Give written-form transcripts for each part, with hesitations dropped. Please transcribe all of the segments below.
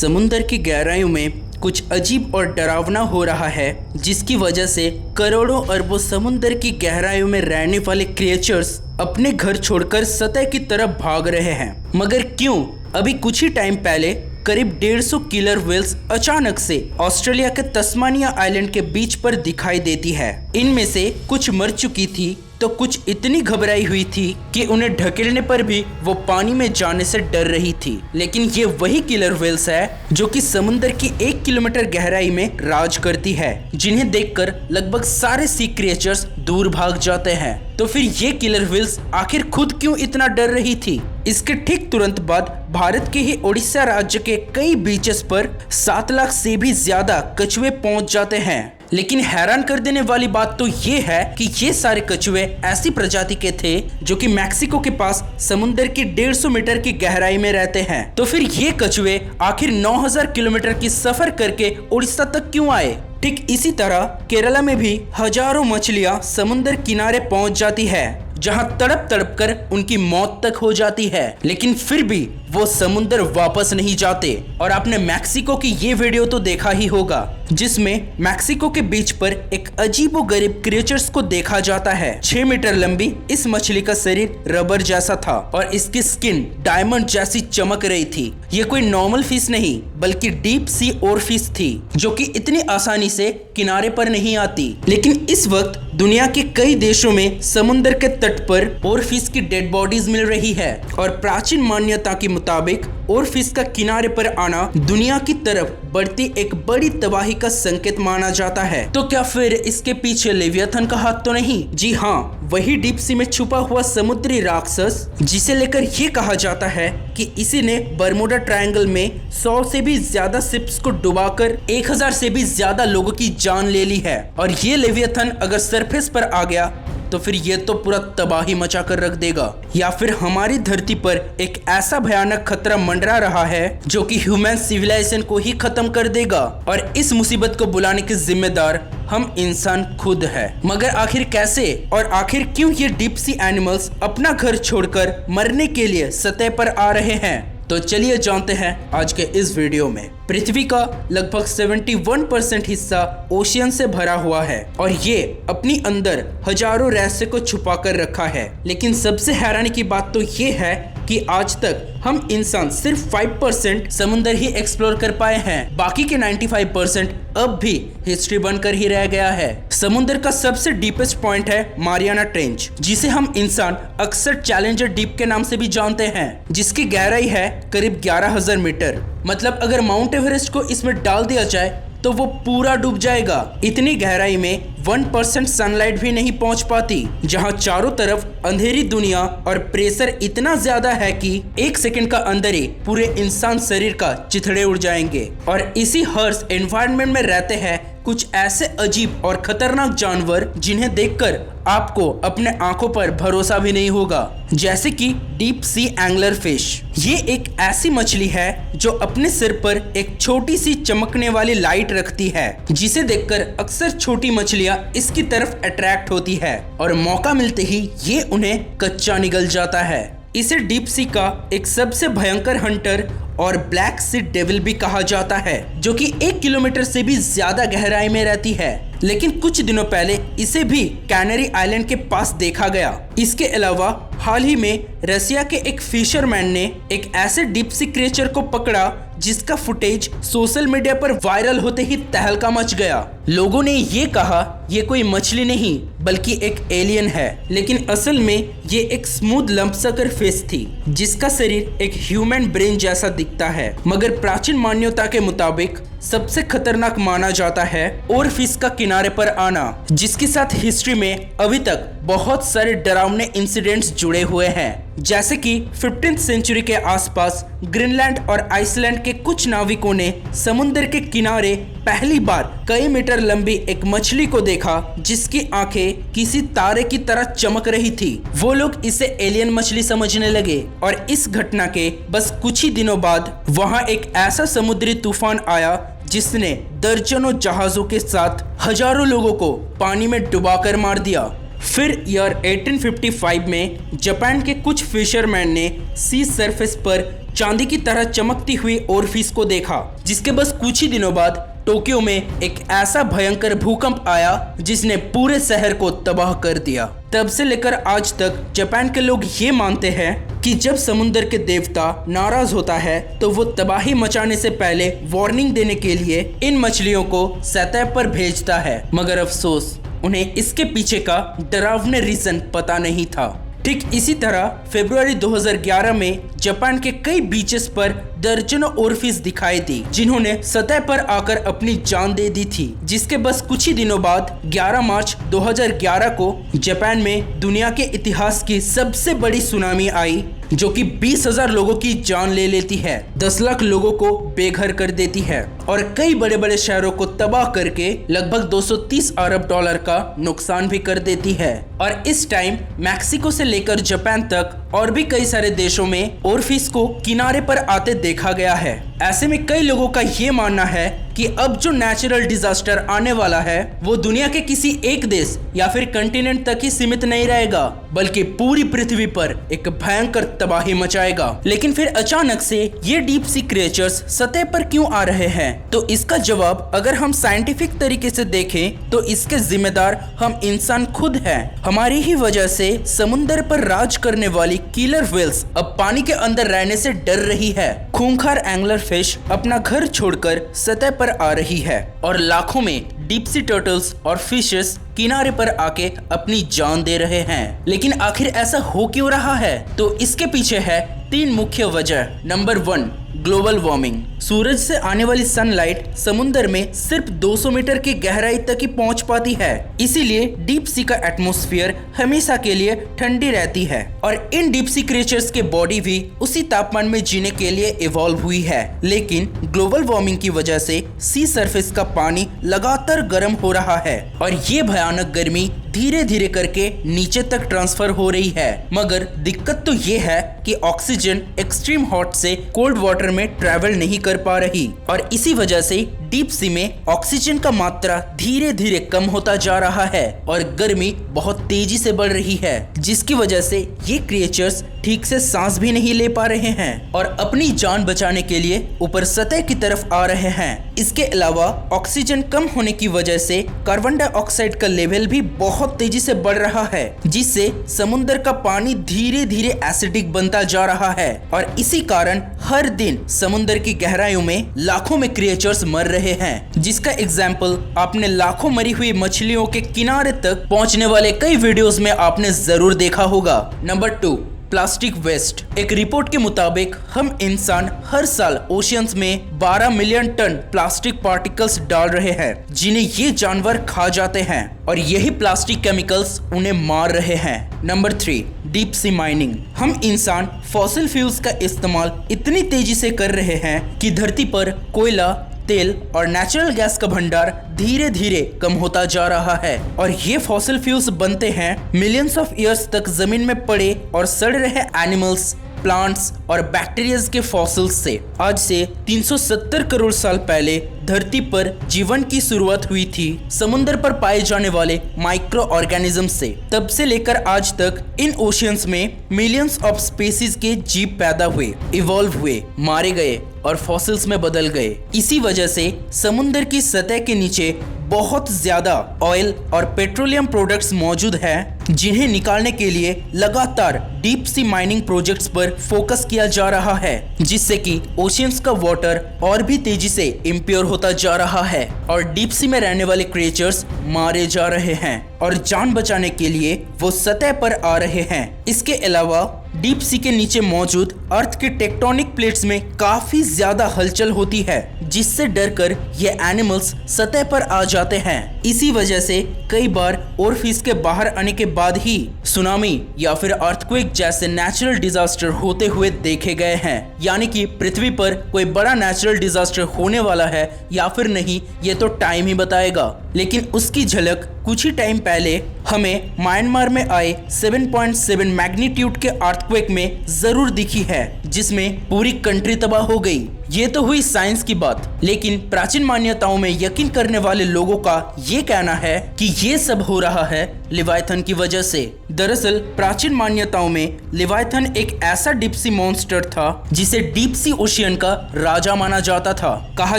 समुद्र की गहराइयों में कुछ अजीब और डरावना हो रहा है, जिसकी वजह से करोड़ों अरबों समुद्र की गहराइयों में रहने वाले क्रिएचर्स अपने घर छोड़कर सतह की तरफ भाग रहे हैं। मगर क्यों? अभी कुछ ही टाइम पहले करीब 150 किलर व्हेल्स अचानक से ऑस्ट्रेलिया के तस्मानिया आइलैंड के बीच पर दिखाई देती है। इनमें से कुछ मर चुकी थी तो कुछ इतनी घबराई हुई थी कि उन्हें ढकेलने पर भी वो पानी में जाने से डर रही थी। लेकिन ये वही किलर व्हेल्स है जो कि समुद्र की 1 किलोमीटर गहराई में राज करती है, जिन्हें देखकर लगभग सारे सी क्रिएचर्स दूर भाग जाते हैं। तो फिर ये किलर व्हेल्स आखिर खुद क्यों इतना डर रही थी? इसके ठीक तुरंत बाद भारत के ही ओडिशा राज्य के कई बीचेस पर 7 लाख से भी ज्यादा कछुए पहुंच जाते हैं। लेकिन हैरान कर देने वाली बात तो ये है कि ये सारे कछुए ऐसी प्रजाति के थे जो कि मैक्सिको के पास समुद्र की 150 मीटर की गहराई में रहते हैं। तो फिर ये कछुए आखिर 9000 किलोमीटर की सफर करके उड़ीसा तक क्यों आए? ठीक इसी तरह केरला में भी हजारों मछलियां समुद्र किनारे पहुंच जाती है, जहां तड़प तड़प कर उनकी मौत तक हो जाती है, लेकिन फिर भी वो समुद्र वापस नहीं जाते। और आपने मैक्सिको की ये वीडियो तो देखा ही होगा, जिसमें मैक्सिको के बीच पर एक अजीबोगरीब क्रिएचर्स को देखा जाता है। 6 मीटर लंबी इस मछली का शरीर रबर जैसा था और इसकी स्किन डायमंड जैसी चमक रही थी। ये कोई नॉर्मल फिश नहीं बल्कि डीप सी ओरफिश थी, जो कि इतनी आसानी से किनारे पर नहीं आती। लेकिन इस वक्त दुनिया के कई देशों में समुद्र के तट पर ओरफिश की डेड बॉडीज मिल रही है और प्राचीन मान्यता के मुताबिक ओरफिश का किनारे पर आना दुनिया की तरफ बढ़ती एक बड़ी तबाही का संकेत माना जाता है। तो क्या फिर इसके पीछे लेवियाथन का हाथ तो नहीं? जी हाँ, वही डीप सी में छुपा हुआ समुद्री राक्षस, जिसे लेकर ये कहा जाता है कि इसी ने बर्मुडा ट्रायंगल में 100 से भी ज्यादा शिप्स को डुबाकर 1000 से भी ज्यादा लोगों की जान ले ली है। और ये लेवियाथन अगर सरफेस पर आ गया तो फिर ये तो पूरा तबाही मचा कर रख देगा। या फिर हमारी धरती पर एक ऐसा भयानक खतरा मंडरा रहा है जो कि ह्यूमन सिविलाइजेशन को ही खत्म कर देगा, और इस मुसीबत को बुलाने के जिम्मेदार हम इंसान खुद है। मगर आखिर कैसे और आखिर क्यों ये डीप सी एनिमल्स अपना घर छोड़कर मरने के लिए सतह पर आ रहे हैं? तो चलिए जानते हैं आज के इस वीडियो में। पृथ्वी का लगभग 71% हिस्सा ओशियन से भरा हुआ है और ये अपनी अंदर हजारों रहस्य को छुपा कर रखा है। लेकिन सबसे हैरानी की बात तो ये है कि आज तक हम इंसान सिर्फ 5% समुद्र ही एक्सप्लोर कर पाए हैं। बाकी के 95% अब भी हिस्ट्री बनकर ही रह गया है। समुद्र का सबसे डीपेस्ट पॉइंट है मारियाना ट्रेंच, जिसे हम इंसान अक्सर चैलेंजर डीप के नाम से भी जानते हैं, जिसकी गहराई है करीब 11000 मीटर। मतलब अगर माउंट एवरेस्ट को इसमें डाल दिया जाए तो वो पूरा डूब जाएगा। इतनी गहराई में 1% सनलाइट भी नहीं पहुंच पाती, जहां चारों तरफ अंधेरी दुनिया और प्रेशर इतना ज्यादा है कि 1 सेकंड का अंदर ही पूरे इंसान शरीर का चिथड़े उड़ जाएंगे। और इसी हर्श एनवायरनमेंट में रहते हैं कुछ ऐसे अजीब और खतरनाक जानवर जिन्हें देखकर आपको अपने आंखों पर भरोसा भी नहीं होगा, जैसे कि डीप सी एंगलर फिश। ये एक ऐसी मछली है जो अपने सिर पर एक छोटी सी चमकने वाली लाइट रखती है, जिसे देखकर अक्सर छोटी मछलियां इसकी तरफ अट्रैक्ट होती है और मौका मिलते ही ये उन्हें कच्चा निगल जाता है। इसे डीप सी का एक सबसे भयंकर हंटर और ब्लैक सी डेविल भी कहा जाता है, जो कि 1 किलोमीटर से भी ज्यादा गहराई में रहती है। लेकिन कुछ दिनों पहले इसे भी कैनरी आइलैंड के पास देखा गया। इसके अलावा हाल ही में रसिया के एक फिशरमैन ने एक ऐसे डीप सी क्रिएचर को पकड़ा जिसका फुटेज सोशल मीडिया पर वायरल होते ही तहलका मच गया। लोगों ने ये कहा ये कोई मछली नहीं बल्कि एक एलियन है, लेकिन असल में ये एक स्मूथ लंपसकर फिश थी, जिसका शरीर एक ह्यूमन ब्रेन जैसा दिखता है। मगर प्राचीन मान्यता के मुताबिक सबसे खतरनाक माना जाता है ओरफिश का किनारे पर आना, जिसके साथ हिस्ट्री में अभी तक बहुत सारे डरावने इंसिडेंट्स जुड़े हुए हैं। जैसे कि 15th सेंचुरी के आसपास ग्रीनलैंड और आइसलैंड के कुछ नाविकों ने समुद्र के किनारे पहली बार कई मीटर लंबी एक मछली को देखा, जिसकी आंखें किसी तारे की तरह चमक रही थी। वो लोग इसे एलियन मछली समझने लगे और इस घटना के बस कुछ ही दिनों बाद वहां एक ऐसा समुद्री तूफान आया जिसने दर्जनों जहाजों के साथ हजारों लोगों को पानी में डुबाकर मार दिया। फिर ईयर 1855 में जापान के कुछ फिशरमैन ने सी सरफेस पर चांदी की तरह चमकती हुई ओरफिस को देखा, जिसके बस कुछ ही दिनों बाद टोक्यो में एक ऐसा भयंकर भूकंप आया जिसने पूरे शहर को तबाह कर दिया। तब से लेकर आज तक जापान के लोग ये मानते हैं कि जब समुद्र के देवता नाराज होता है तो वो तबाही मचाने से पहले वार्निंग देने के लिए इन मछलियों को सतह पर भेजता है। मगर अफसोस, उन्हें इसके पीछे का डरावने रीजन पता नहीं था। ठीक इसी तरह फरवरी 2011 में जापान के कई बीचेस पर दर्जनों ओरफिस दिखाई दी जिन्होंने सतह पर आकर अपनी जान दे दी थी, जिसके बस कुछ ही दिनों बाद 11 मार्च 2011 को जापान में दुनिया के इतिहास की सबसे बड़ी सुनामी आई जो कि 20,000 लोगों की जान ले लेती है, 10 लाख लोगों को बेघर कर देती है और कई बड़े बड़े शहरों को तबाह करके लगभग 230 अरब डॉलर का नुकसान भी कर देती है। और इस टाइम मैक्सिको से लेकर जापान तक और भी कई सारे देशों में ओरफिस को किनारे पर आते देखा गया है। ऐसे में कई लोगों का ये मानना है कि अब जो नेचुरल डिजास्टर आने वाला है वो दुनिया के किसी एक देश या फिर कंटिनेंट तक ही सीमित नहीं रहेगा, बल्कि पूरी पृथ्वी पर एक भयंकर तबाही मचाएगा। लेकिन फिर अचानक से ये डीप सी क्रिएचर्स सतह पर क्यों आ रहे हैं? तो इसका जवाब अगर हम साइंटिफिक तरीके से देखें तो इसके जिम्मेदार हम इंसान खुद हैं। हमारी ही वजह से समुद्र पर राज करने वाली किलर व्हेल्स अब पानी के अंदर रहने से डर रही है। खूंखार एंगलर फिश अपना घर छोड़कर सतह पर आ रही है और लाखों में डीप सी टर्टल्स और फिशेस किनारे पर आके अपनी जान दे रहे हैं। लेकिन आखिर ऐसा हो क्यों रहा है? तो इसके पीछे है 3 मुख्य वजह। Number 1, global warming. सूरज से आने वाली सनलाइट समुद्र में सिर्फ 200 मीटर की गहराई तक ही पहुंच पाती है, इसीलिए डीप सी का एटमॉस्फेयर हमेशा के लिए ठंडी रहती है और इन डीप सी क्रिएचर्स के बॉडी भी उसी तापमान में जीने के लिए इवॉल्व हुई है। लेकिन ग्लोबल वार्मिंग की वजह से सी सरफेस का पानी लगातार गर्म हो रहा है और ये भयानक गर्मी धीरे धीरे करके नीचे तक ट्रांसफर हो रही है। मगर दिक्कत तो ये है कि ऑक्सीजन एक्सट्रीम हॉट से कोल्ड वाटर में ट्रैवल नहीं कर पा रही और इसी वजह से डीप सी में ऑक्सीजन का मात्रा धीरे धीरे कम होता जा रहा है और गर्मी बहुत तेजी से बढ़ रही है, जिसकी वजह से ये क्रिएचर्स ठीक से सांस भी नहीं ले पा रहे हैं और अपनी जान बचाने के लिए ऊपर सतह की तरफ आ रहे हैं। इसके अलावा ऑक्सीजन कम होने की वजह से कार्बन डाइऑक्साइड का लेवल भी बहुत तेजी से बढ़ रहा है, जिससे समुद्र का पानी धीरे धीरे एसिडिक बनता जा रहा है और इसी कारण हर दिन समुद्र की गहराइयों में लाखों में क्रिएचर्स मर रहे हैं, जिसका एग्जाम्पल आपने लाखों मरी हुई मछलियों के किनारे तक पहुंचने वाले कई वीडियोस में आपने जरूर देखा होगा। Number 2, plastic waste. एक रिपोर्ट के मुताबिक हम इंसान हर साल ओशियंस में 12 मिलियन टन प्लास्टिक पार्टिकल्स डाल रहे हैं, जिन्हें ये जानवर खा जाते हैं और यही प्लास्टिक केमिकल्स उन्हें मार रहे हैं। Number 3, deep sea mining. हम इंसान फॉसिल फ्यूल्स का इस्तेमाल इतनी तेजी से कर रहे हैं कि धरती पर कोयला, तेल और नेचुरल गैस का भंडार धीरे धीरे कम होता जा रहा है और ये फॉसिल फ्यूल्स बनते हैं मिलियंस ऑफ ईयर्स तक जमीन में पड़े और सड़ रहे एनिमल्स, प्लांट्स और बैक्टीरियाज के फॉसिल्स से। आज से 370 करोड़ साल पहले धरती पर जीवन की शुरुआत हुई थी समुद्र पर पाए जाने वाले माइक्रो ऑर्गेनिज्म से। तब से लेकर आज तक इन ओशियंस में मिलियंस ऑफ स्पीसीज के जीव पैदा हुए, इवॉल्व हुए, मारे गए और फॉसिल्स में बदल गए। इसी वजह से समुद्र की सतह के नीचे बहुत ज्यादा ऑयल और पेट्रोलियम प्रोडक्ट्स मौजूद हैं, जिन्हें निकालने के लिए लगातार डीप सी माइनिंग प्रोजेक्ट्स पर फोकस किया जा रहा है, जिससे कि ओशियंस का वाटर और भी तेजी से इम्प्योर होता जा रहा है और डीप सी में रहने वाले क्रिएचर्स मारे जा रहे हैं और जान बचाने के लिए वो सतह पर आ रहे हैं। इसके अलावा डीप सी के नीचे मौजूद अर्थ के टेक्टोनिक प्लेट्स में काफी ज्यादा हलचल होती है, जिससे डरकर ये एनिमल्स सतह पर आ जाते हैं। इसी वजह से कई बार ओरफिस के बाहर आने के बाद ही सुनामी या फिर अर्थक्वेक जैसे नेचुरल डिजास्टर होते हुए देखे गए हैं। यानी कि पृथ्वी पर कोई बड़ा नेचुरल डिजास्टर होने वाला है या फिर नहीं, ये तो टाइम ही बताएगा। लेकिन उसकी झलक कुछ ही टाइम पहले हमें म्यांमार में आए 7.7 मैग्नीट्यूड के अर्थक्वेक में जरूर दिखी है, जिसमें पूरी कंट्री तबाह हो गई। ये तो हुई साइंस की बात, लेकिन प्राचीन मान्यताओं में यकीन करने वाले लोगों का ये कहना है कि ये सब हो रहा है लिवायथन की वजह से। दरअसल प्राचीन मान्यताओं में लिवायथन एक ऐसा डीप सी मॉन्स्टर था जिसे डीप सी ओशियन का राजा माना जाता था। कहा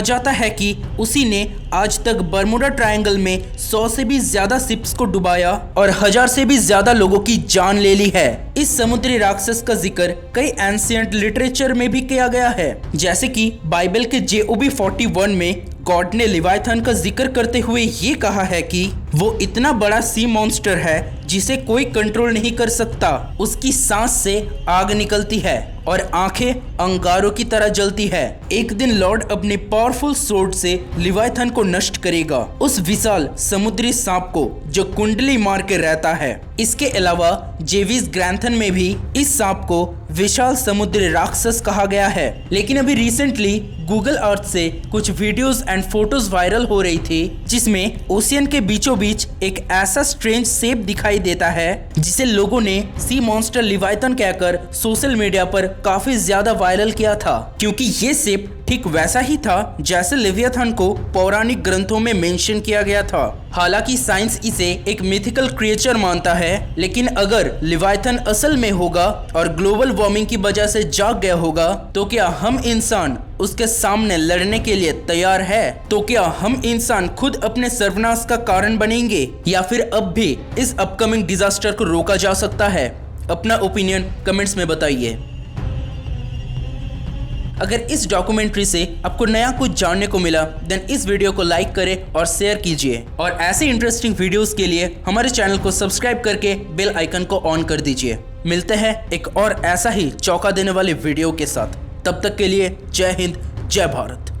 जाता है कि उसी ने आज तक बर्मुडा ट्रायंगल में 100 से भी ज्यादा शिप्स को डुबाया और 1000 से भी ज्यादा लोगों की जान ले ली है। इस समुद्री राक्षस का जिक्र कई एंशिएंट लिटरेचर में भी किया गया है, जैसे कि बाइबल के JOB 41 में गॉड ने लिवायथन का जिक्र करते हुए ये कहा है कि वो इतना बड़ा सी मॉन्स्टर है जिसे कोई कंट्रोल नहीं कर सकता। उसकी सांस से आग निकलती है और आंखें अंगारों की तरह जलती है। एक दिन लॉर्ड अपने पावरफुल स्वॉर्ड से लिवायथन को नष्ट करेगा, उस विशाल समुद्री सांप को जो कुंडली मार के रहता है। इसके अलावा जेविस ग्रैंथन में भी इस सांप को विशाल समुद्री राक्षस कहा गया है। लेकिन अभी रिसेंटली गूगल अर्थ से कुछ वीडियोस एंड फोटोज वायरल हो रही थी जिसमें ओशियन के बीचों बीच एक ऐसा स्ट्रेंज शेप दिखाई देता है जिसे लोगों ने सी मॉन्स्टर लिवायथन कहकर सोशल मीडिया पर काफी ज्यादा वायरल किया था, क्योंकि ये शेप ठीक वैसा ही था जैसे लिवायथन को पौराणिक ग्रंथों में मेंशन किया गया था। हालांकि साइंस इसे एक मिथिकल क्रिएचर मानता है, लेकिन अगर लिवायथन असल में होगा और ग्लोबल वार्मिंग की वजह से जाग गया होगा तो क्या हम इंसान उसके सामने लड़ने के लिए तैयार है? तो क्या हम इंसान खुद अपने सर्वनाश का कारण बनेंगे या फिर अब भी इस अपकमिंग डिजास्टर को रोका जा सकता है? अपना ओपिनियन कमेंट्स में बताइए। अगर इस डॉक्यूमेंट्री से आपको नया कुछ जानने को मिला देन इस वीडियो को लाइक करें और शेयर कीजिए, और ऐसे इंटरेस्टिंग वीडियोस के लिए हमारे चैनल को सब्सक्राइब करके बेल आइकन को ऑन कर दीजिए। मिलते हैं एक और ऐसा ही चौंका देने वाले वीडियो के साथ। तब तक के लिए जय हिंद, जय भारत।